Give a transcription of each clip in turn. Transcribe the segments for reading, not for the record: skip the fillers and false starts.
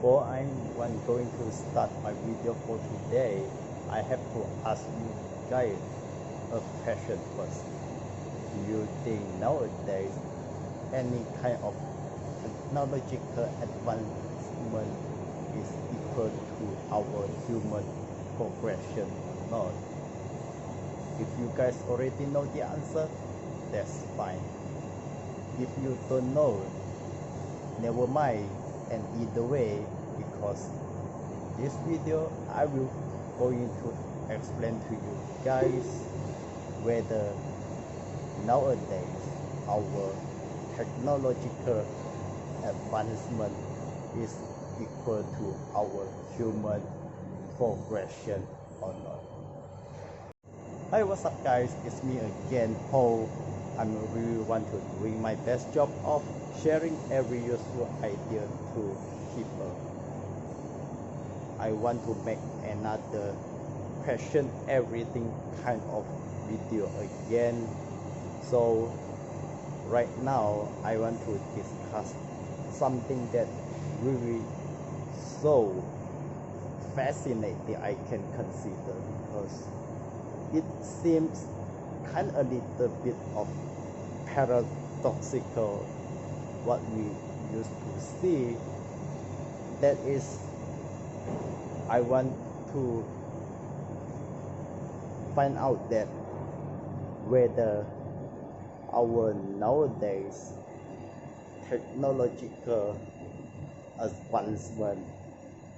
before I'm going to start my video for today, I have to ask you guys a question first. Do you think nowadays any kind of technological advancement is equal to our human progression or not? If you guys already know the answer, that's fine. If you don't know, never mind. And either way, because this video I will going to explain to you guys whether nowadays our technological advancement is equal to our human progression or not. Hi, what's up guys, it's me again, Paul. I really want to doing my best job of sharing every useful idea to people. I want to make another question everything kind of video again. So right now I want to discuss something that really so fascinating I can consider, because it seems kind of a little bit of paradoxical what we used to see. That is, I want to find out that whether our nowadays technological advancement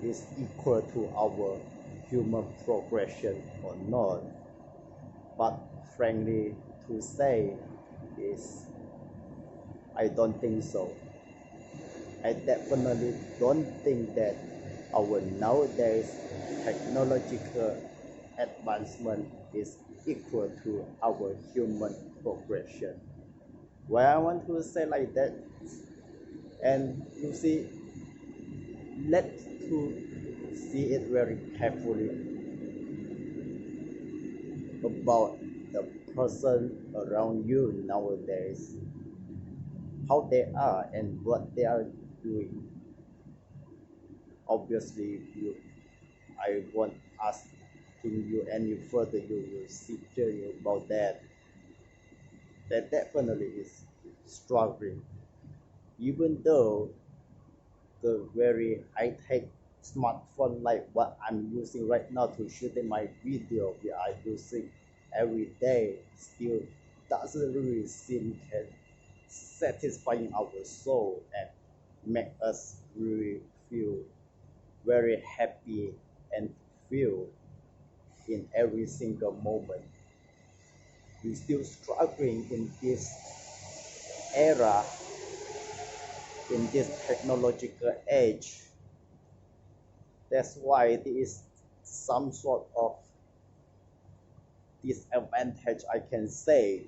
is equal to our human progression or not. But frankly to say is, I don't think so. I definitely don't think that our nowadays technological advancement is equal to our human progression. Why I want to say like that, and you see, let's to see it very carefully about the person around you nowadays, how they are and what they are doing. Obviously, I won't asking you any further. You will see clearly about that. That definitely is struggling, even though the very high-tech smartphone like what I'm using right now to shoot my video, we are using every day, still doesn't really seem can satisfying our soul and make us really feel very happy and feel in every single moment. We still struggling in this era, in this technological age. That's why there is some sort of disadvantage, I can say,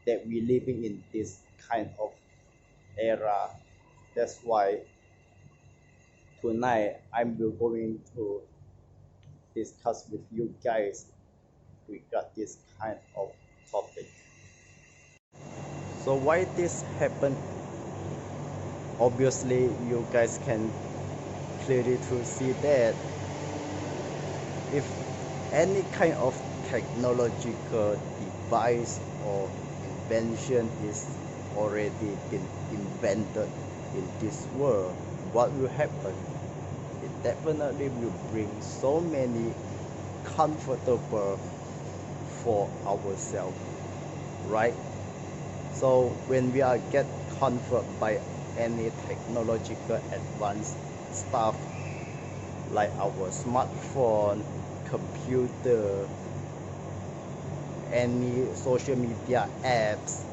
that we living in this kind of era. That's why tonight I'm going to discuss with you guys regarding this kind of topic. So why this happened? Obviously you guys can clearly to see that if any kind of technological device or invention is already been invented in this world, what will happen? It definitely will bring so many comfortable for ourselves, right? So when we are get comfort by any technological advanced stuff like our smartphone, computer, any social media apps,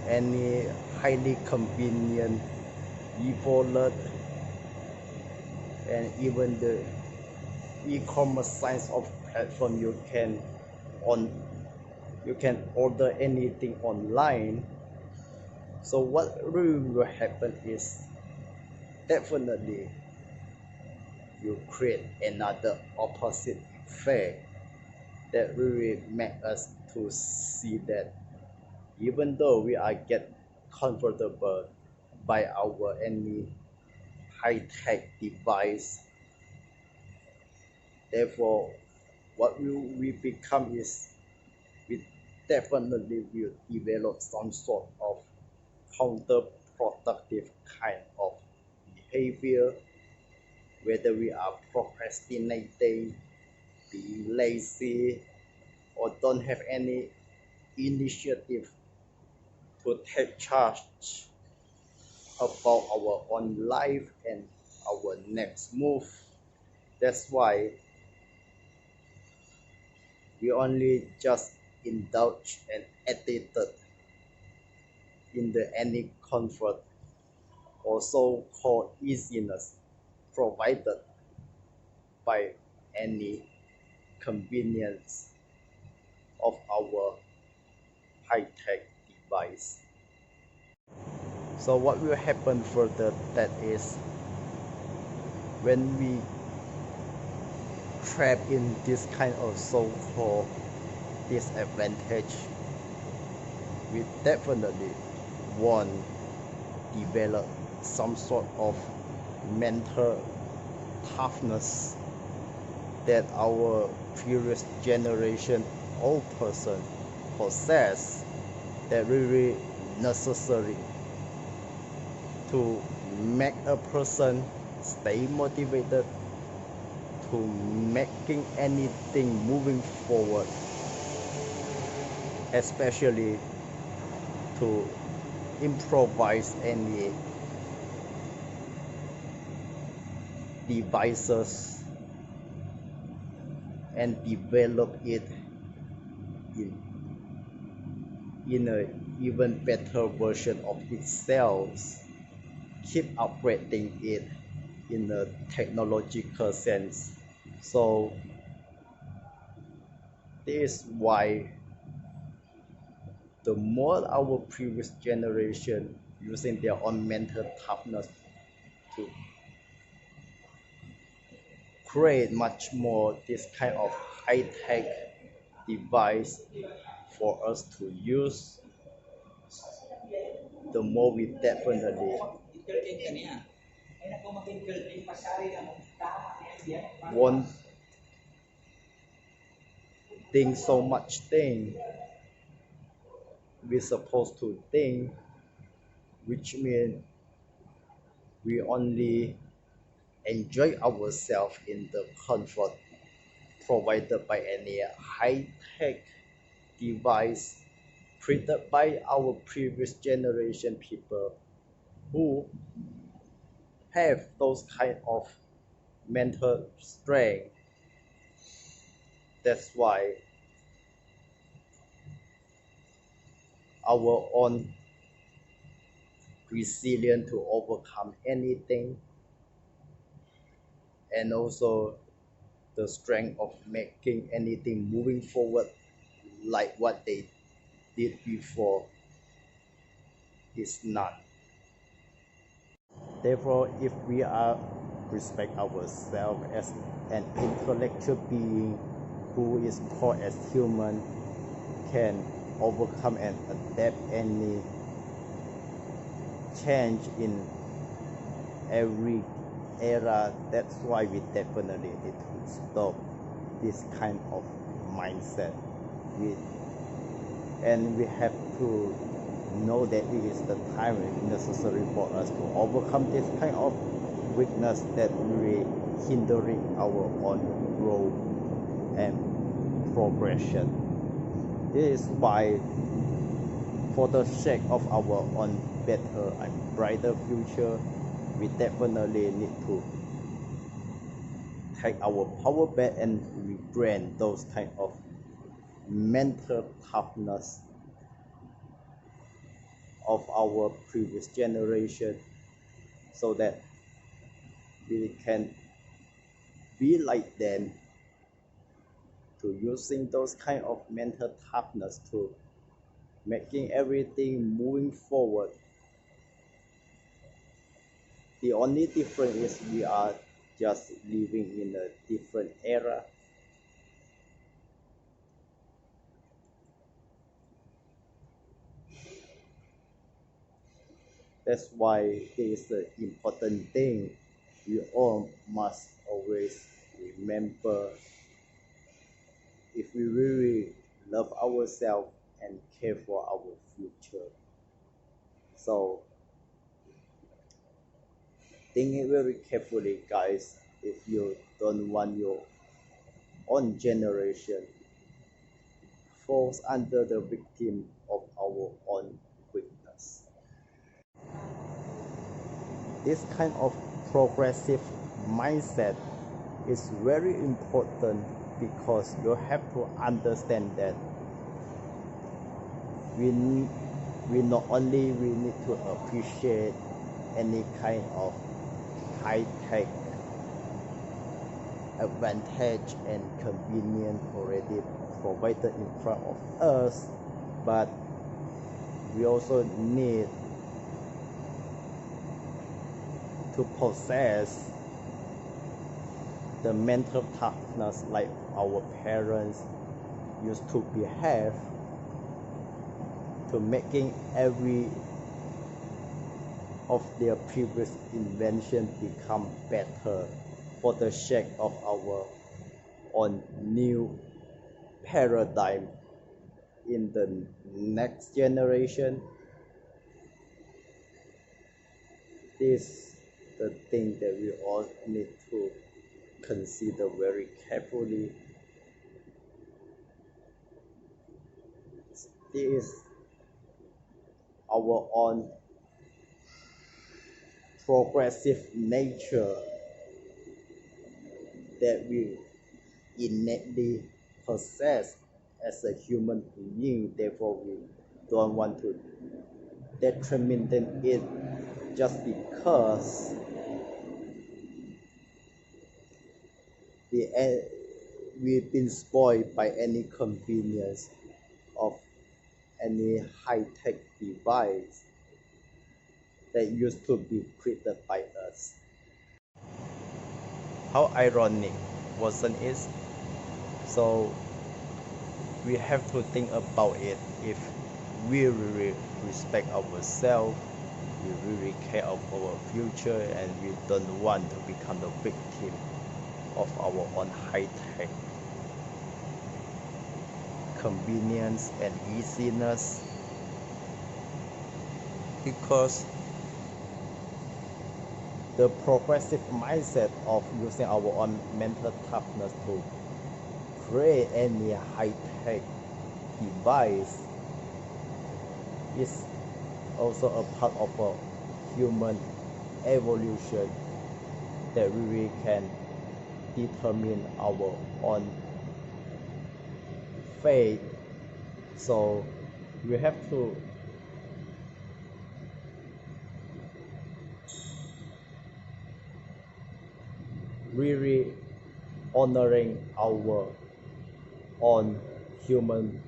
any highly convenient e-wallet, and even the e-commerce sites of platform, you can order anything online. So what really will happen is definitely you create another opposite effect that really make us to see that even though we are get comfortable by our any high-tech device. Therefore, what will we become is we definitely will develop some sort of counterproductive kind of behavior, whether we are procrastinating, being lazy, or don't have any initiative to take charge about our own life and our next move. That's why we only just indulge and addicted in the any comfort or so-called easiness provided by any convenience of our high-tech device. So what will happen further, that is, when we trap in this kind of so-called disadvantage, we definitely won't develop some sort of mental toughness that our previous generation old person possess, that really necessary to make a person stay motivated to making anything moving forward, especially to improvise any devices and develop it in a even better version of itself, keep upgrading it in a technological sense. So this is why the more our previous generation using their own mental toughness to create much more this kind of high-tech device for us to use, the more we definitely won't think so much thing we're supposed to think, which means we only enjoy ourselves in the comfort provided by any high-tech device created by our previous generation people who have those kind of mental strength. That's why our own resilience to overcome anything, and also the strength of making anything moving forward like what they did before, is none. Therefore, if we are respect ourselves as an intellectual being who is called as human, can overcome and adapt any change in every era, that's why we definitely need to stop this kind of mindset. And we have to know that it is the time necessary for us to overcome this kind of weakness that really hindering our own growth and progression. This is why, for the sake of our own better and brighter future, we definitely need to take our power back and rebrand those kind of mental toughness of our previous generation, so that we can be like them, to using those kind of mental toughness to making everything moving forward. The only difference is we are just living in a different era. That's why it is an important thing we all must always remember, if we really love ourselves and care for our future. So think it very carefully, guys, if you don't want your own generation falls under the victim of our own weakness. This kind of progressive mindset is very important because you have to understand that we not only we need to appreciate any kind of high-tech advantage and convenience already provided in front of us, but we also need to possess the mental toughness like our parents used to behave, to making every of their previous invention become better for the sake of our own new paradigm in the next generation. This is the thing that we all need to consider very carefully. This is our own progressive nature that we innately possess as a human being. Therefore, we don't want to detriment it just because we've been spoiled by any convenience of any high-tech device that used to be created by us. How ironic, wasn't it? So we have to think about it. If we really respect ourselves, we really care of our future, and we don't want to become the victim of our own high-tech convenience and easiness, because the progressive mindset of using our own mental toughness to create any high-tech device is also a part of a human evolution that we can determine our own fate. So we have to really honoring our own human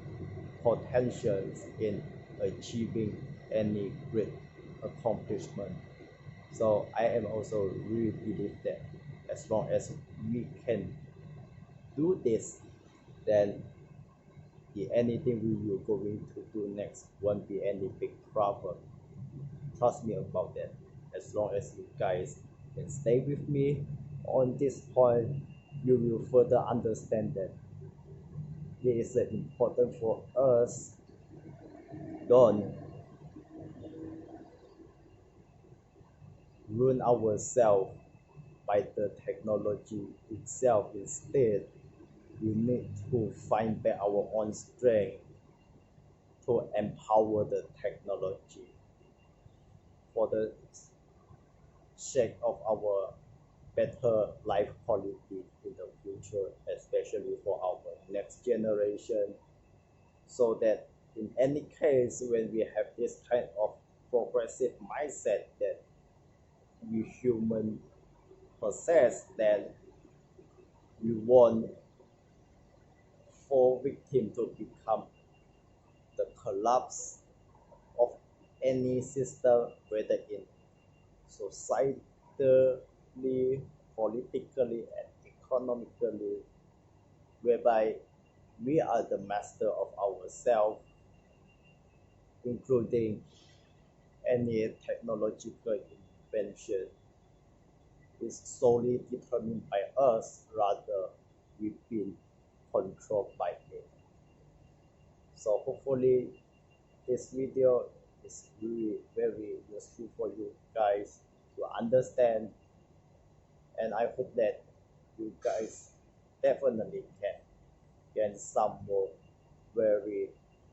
potentials in achieving any great accomplishment. So I am also really believe that as long as we can do this, then anything we will going to do next won't be any big problem. Trust me about that. As long as you guys can stay with me on this point, you will further understand that it is important for us. Don't ruin ourselves by the technology itself. Instead, we need to find back our own strength to empower the technology for the sake of our better life quality in the future, especially for our next generation, so that in any case when we have this kind of progressive mindset that we human possess, then we won't fall victim to become the collapse of any system, whether in societally, politically, and economically, whereby we are the master of ourselves, including any technological invention is solely determined by us, rather we've been controlled by it. So hopefully this video is really very useful for you guys to understand, and I hope that you guys definitely can gain some more very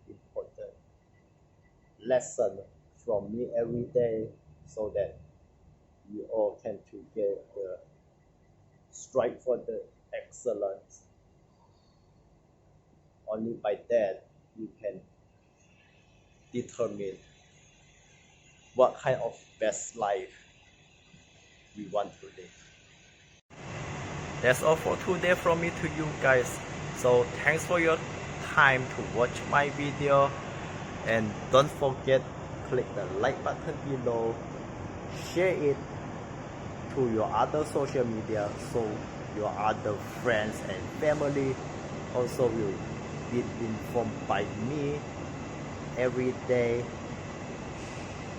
important lesson from me every day, so that you all can together strive for the excellence. Only by that you can determine what kind of best life we want to live. That's all for today from me to you guys. So thanks for your time to watch my video, and don't forget, click the like button below, share it to your other social media so your other friends and family also will be informed by me every day.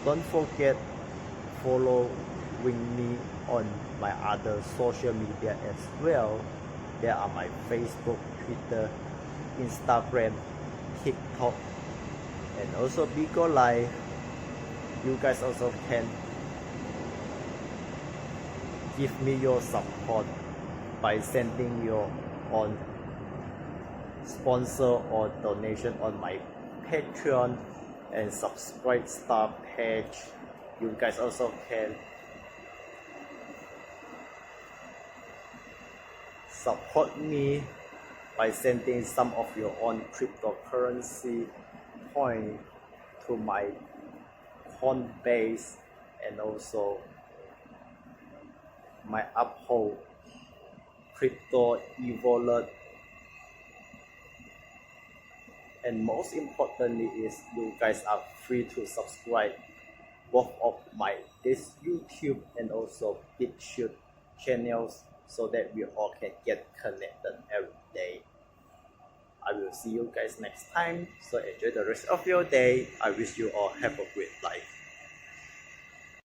Don't forget following me on my other social media as well. There are my Facebook, Twitter, Instagram, TikTok, and also Bigo Live. You guys also can give me your support by sending your own sponsor or donation on my Patreon and subscribe star page. You guys also can support me by sending some of your own cryptocurrency coin to my Coinbase and also my Uphold crypto e-wallet. And most importantly is you guys are free to subscribe both of this YouTube and also BitChute channels, so that we all can get connected every day. I will see you guys next time, so enjoy the rest of your day. I wish you all have a great life.